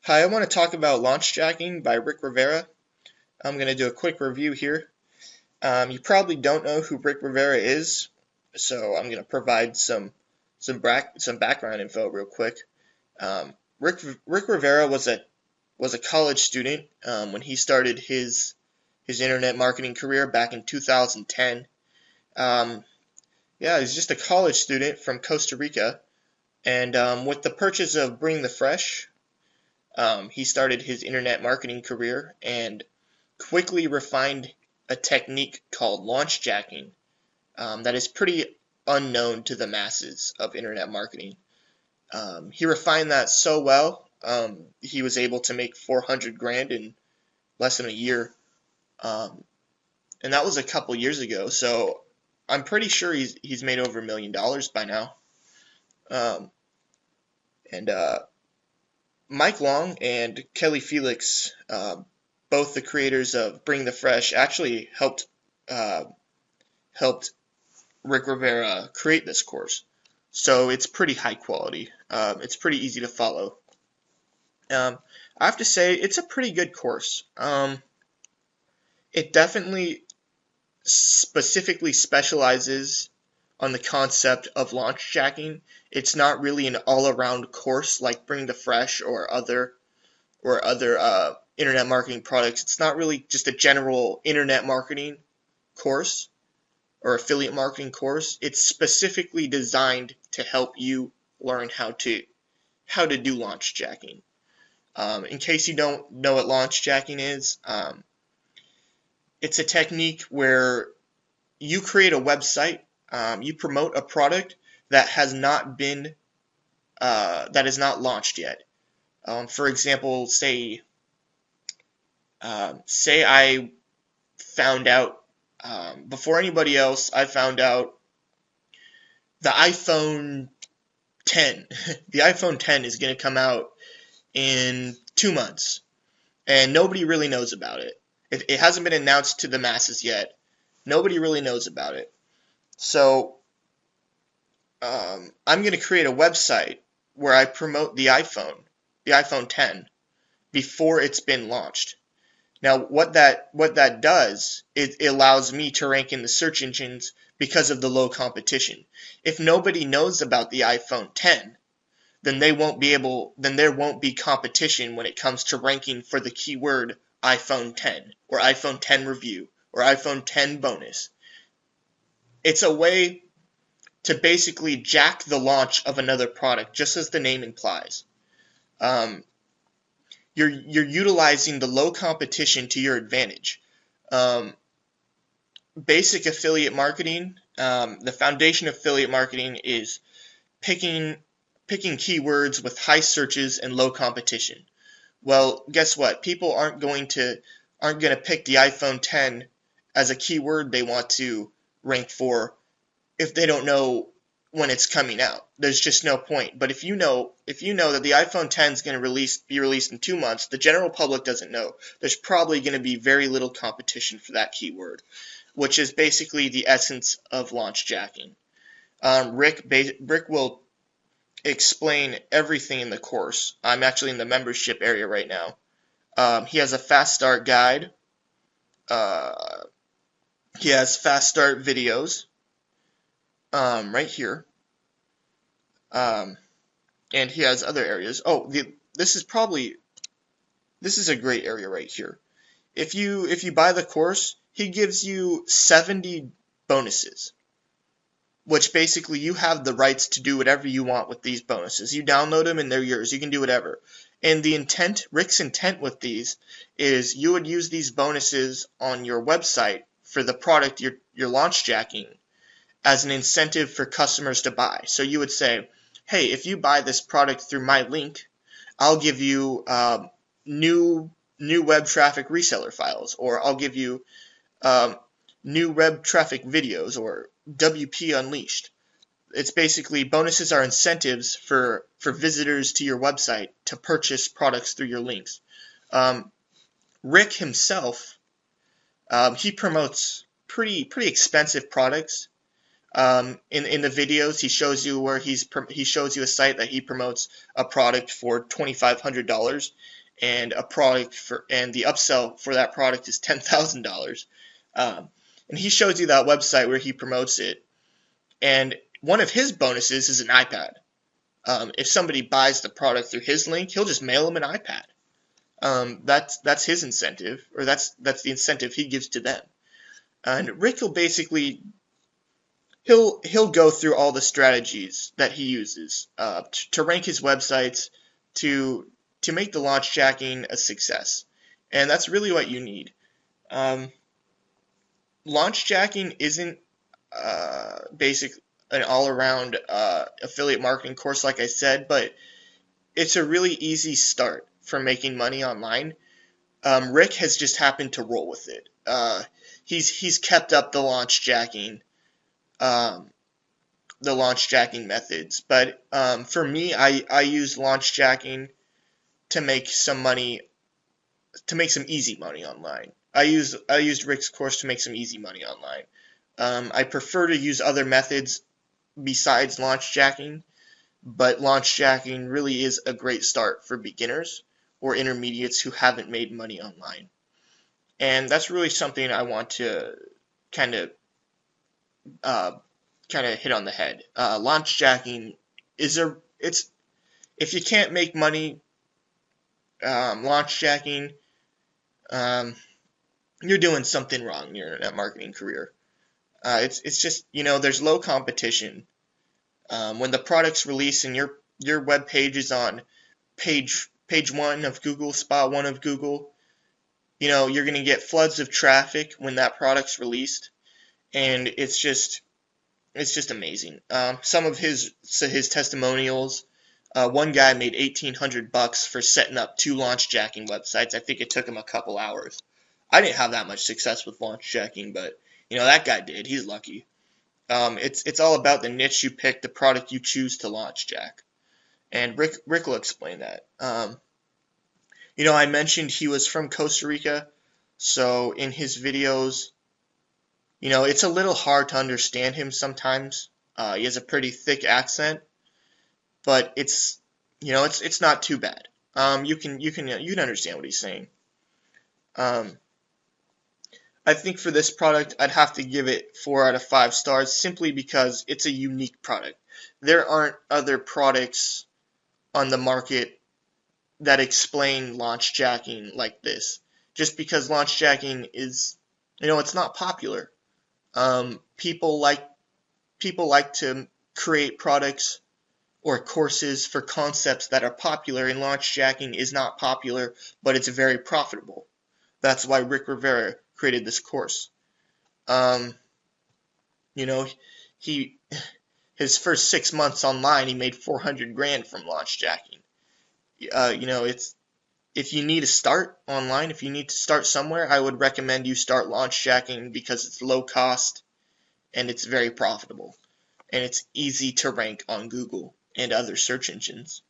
Hi, I want to talk about Lanch Jacking by Rick Rivera. I'm going to do a quick review here. You probably don't know who Rick Rivera is, so I'm going to provide some background info real quick. Rick Rivera was a college student when he started his internet marketing career back in 2010. Yeah, he's just a college student from Costa Rica, and with the purchase of Bring the Fresh, he started his internet marketing career and quickly refined a technique called launch jacking that is pretty unknown to the masses of internet marketing. He refined that so well, he was able to make 400 grand in less than a year, um, and that was a couple years ago. So I'm pretty sure he's made over $1 million by now. Um, and Mike Long and Kelly Felix, both the creators of Bring the Fresh, actually uh, helped Rick Rivera create this course. So it's pretty high quality. It's pretty easy to follow. I have to say it's a pretty good course. It definitely specifically specializes on the concept of launch jacking. It's not really an all-around course like Bring the Fresh or other internet marketing products. It's not really just a general internet marketing course or affiliate marketing course. It's specifically designed to help you learn how to do launch jacking. In case you don't know what launch jacking is, it's a technique where you create a website, you promote a product that has not been that is not launched yet. For example, say I found out before anybody else, I found out the iPhone 10. The iPhone 10 is going to come out in 2 months, and nobody really knows about it. It hasn't been announced to the masses yet. Nobody really knows about it. So I'm going to create a website where I promote the iPhone 10, before it's been launched. Now, what that does is it allows me to rank in the search engines because of the low competition. If nobody knows about the iPhone 10, then there won't be competition when it comes to ranking for the keyword iPhone 10 or iPhone 10 review or iPhone 10 bonus. It's a way to basically jack the launch of another product, just as the name implies. Um, you're utilizing the low competition to your advantage. Um, Basic affiliate marketing, the foundation of affiliate marketing is picking keywords with high searches and low competition. Well, guess what? People aren't going to pick the iPhone 10 as a keyword they want to rank for if they don't know when it's coming out. There's just no point. But if you know that the iPhone 10 is going to be released in 2 months, the general public doesn't know. There's probably going to be very little competition for that keyword, which is basically the essence of launch jacking. Rick will explain everything in the course. I'm actually in the membership area right now. He has a fast start guide. Uh, he has fast start videos right here. Um, and he has other areas. Oh, this is a great area right here. If you buy the course, he gives you 70 bonuses, which basically you have the rights to do whatever you want with these bonuses. You download them and they're yours. You can do whatever. And Rick's intent with these is you would use these bonuses on your website for the product you're launch jacking as an incentive for customers to buy. So you would say, hey, if you buy this product through my link, I'll give you new web traffic reseller files, or I'll give you um, new web traffic videos, or WP Unleashed. It's basically bonuses are incentives for visitors to your website to purchase products through your links. Um, Rick himself, he promotes pretty expensive products. In the videos, he shows you where he shows you a site that he promotes a product for $2,500, and the upsell for that product is $10,000. Um, and he shows you that website where he promotes it. And one of his bonuses is an iPad. If somebody buys the product through his link, he'll just mail them an iPad. That's his incentive, or that's the incentive he gives to them. And Rick will basically he'll go through all the strategies that he uses to rank his websites to make the launch jacking a success, and that's really what you need. Launch jacking isn't basic an all-around affiliate marketing course, like I said, but it's a really easy start for making money online. Rick has just happened to roll with it. He's kept up the launch jacking methods. But for me, I use launch jacking to make some easy money online. I used Rick's course to make some easy money online. I prefer to use other methods besides launch jacking, but launch jacking really is a great start for beginners or intermediates who haven't made money online. And that's really something I want to kind of hit on the head. Launch jacking if you can't make money launch jacking, you're doing something wrong in your internet marketing career. It's just, there's low competition. When the product's released and your web page is on page 1 of Google, spot 1 of Google, you're going to get floods of traffic when that product's released, and it's just amazing. Some of his testimonials, one guy made $1,800 for setting up 2 launch jacking websites. I think it took him a couple hours. I didn't have that much success with launch jacking, but that guy did. He's lucky. It's all about the niche you pick, the product you choose to launch jack, and Rick will explain that. I mentioned he was from Costa Rica, so in his videos, it's a little hard to understand him sometimes. He has a pretty thick accent, but it's not too bad. You can understand what he's saying. I think for this product, I'd have to give it 4 out of 5 stars simply because it's a unique product. There aren't other products on the market that explain launch jacking like this. Just because launch jacking is, it's not popular. People like to create products or courses for concepts that are popular, and launch jacking is not popular, but it's very profitable. That's why Rick Rivera created this course. His first 6 months online, he made $400,000 from launch jacking. If you need to start online, if you need to start somewhere, I would recommend you start launch jacking because it's low cost and it's very profitable, and it's easy to rank on Google and other search engines.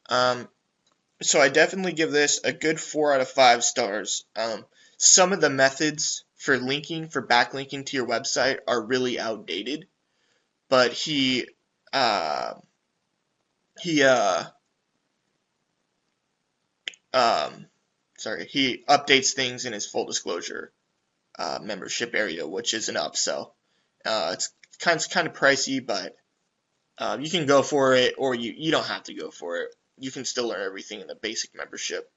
So I definitely give this a good 4 out of 5 stars. Some of the methods for backlinking to your website are really outdated, but he updates things in his full disclosure membership area, which is an upsell. It's kind of pricey, but you can go for it, or you don't have to go for it. You can still learn everything in the basic membership.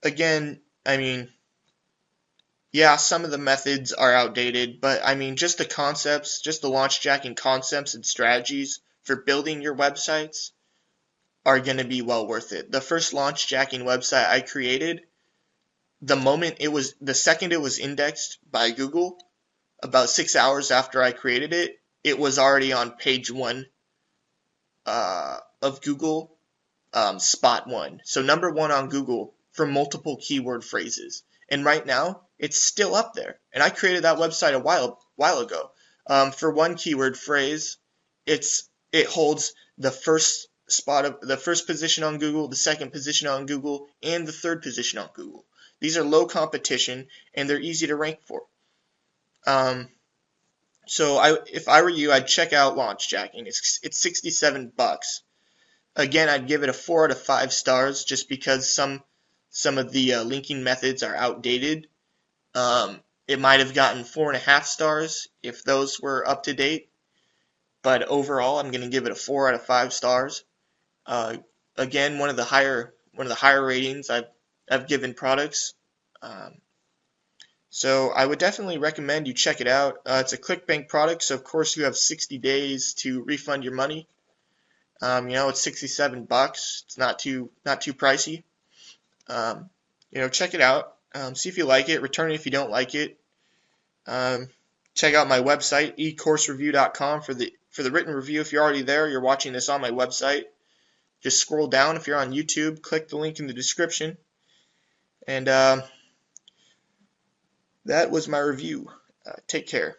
Again, some of the methods are outdated, but just the concepts, just the launch jacking concepts and strategies for building your websites are going to be well worth it. The first launch jacking website I created, the second it was indexed by Google, about 6 hours after I created it, it was already on page 1 of Google, spot 1. So number 1 on Google for multiple keyword phrases. And right now, it's still up there. And I created that website a while ago. For one keyword phrase, it holds the first position on Google, the second position on Google, and the third position on Google. These are low competition, and they're easy to rank for. So if I were you, I'd check out Lanch Jacking. It's $67. Again, I'd give it a 4 out of 5 stars just because some of the linking methods are outdated. It might have gotten 4.5 stars if those were up to date, but overall, I'm going to give it a 4 out of 5 stars. Uh, Again, one of the higher ratings I've given products. Um, so I would definitely recommend you check it out. It's a ClickBank product, so of course you have 60 days to refund your money. It's $67. It's not too pricey. Check it out. See if you like it. Return it if you don't like it. Check out my website, ecoursereview.com, for the written review. If you're already there, you're watching this on my website. Just scroll down. If you're on YouTube, click the link in the description. And that was my review. Take care.